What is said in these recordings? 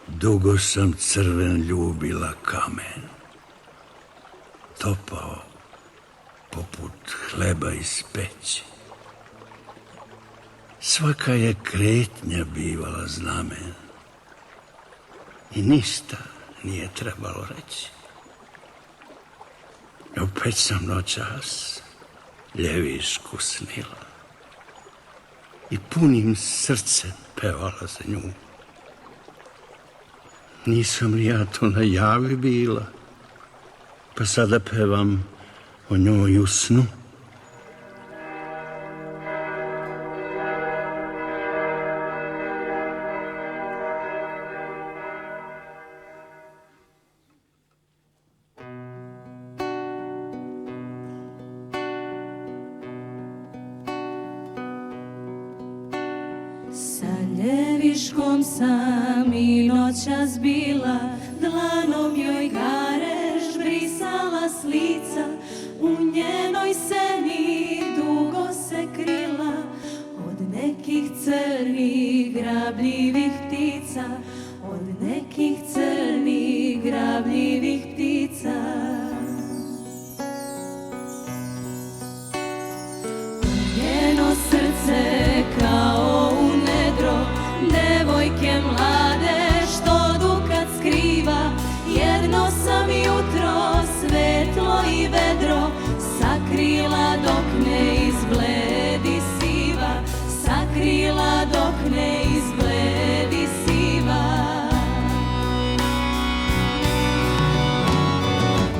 Dugo sam crven ljubila kamen, topao poput hleba iz peći. Svaka je kretnja bivala znamen i ništa nije trebalo reći. Opet sam noćas ljevišku snila i punim srcem pevala za nju. Nisam li ja to na javi bila, pa sada pevam o njoj u snu. Sa ljeviškom sam i noćas bila, dlanom joj gareš brisala s lica, u njenoj seni dugo se krila od nekih crnih grabljivih ptica, od nekih crnih grabljivih ptica. Njeno srce kao u nedro devojke mlade što dukat skriva, jedno sam jutro svetlo i vedro sakrila dok ne izbledi siva, sakrila dok ne izbledi siva.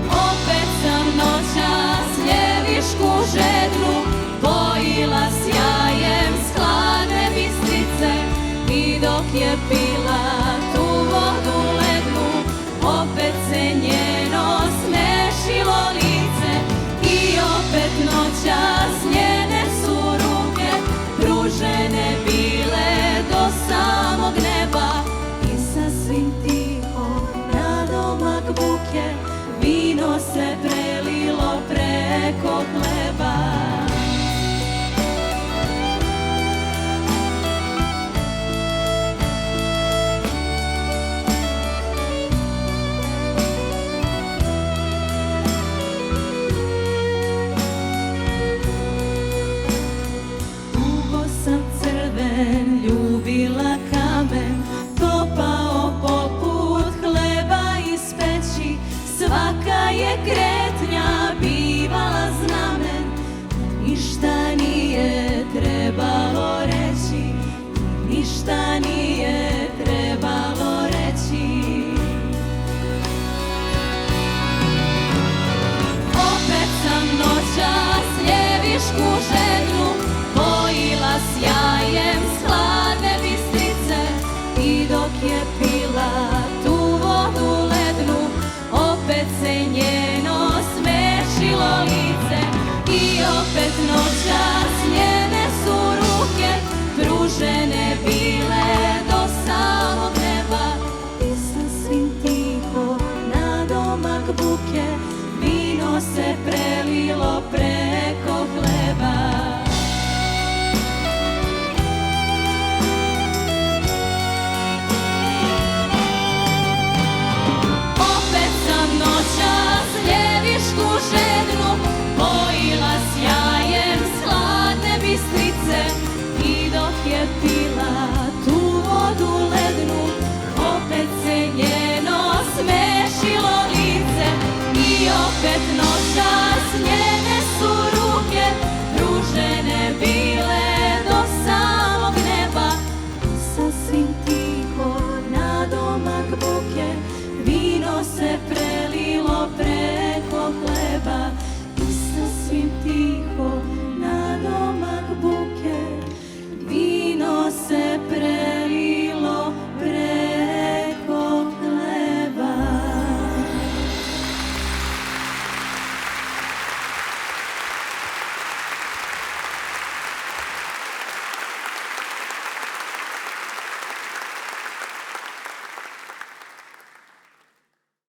Opet sam noćas ljevišku žednu pojila sjajem s hladne Bistrice i dok je pila tu vodu lednu, opet se njeno smešilo lice i opet noćas njene su ruke pružene bile do samog neba i sasvim tiho nadomak buke vino se prelilo preko hleba. Ljubila kamen, topao poput hleba iz peći, svaka je kretnja bivala znamen, ništa nije trebalo reći, ništa nije trebalo reći. Opet sam noćas ljevišku žednu pojila sjajem s hladne Bistrice i do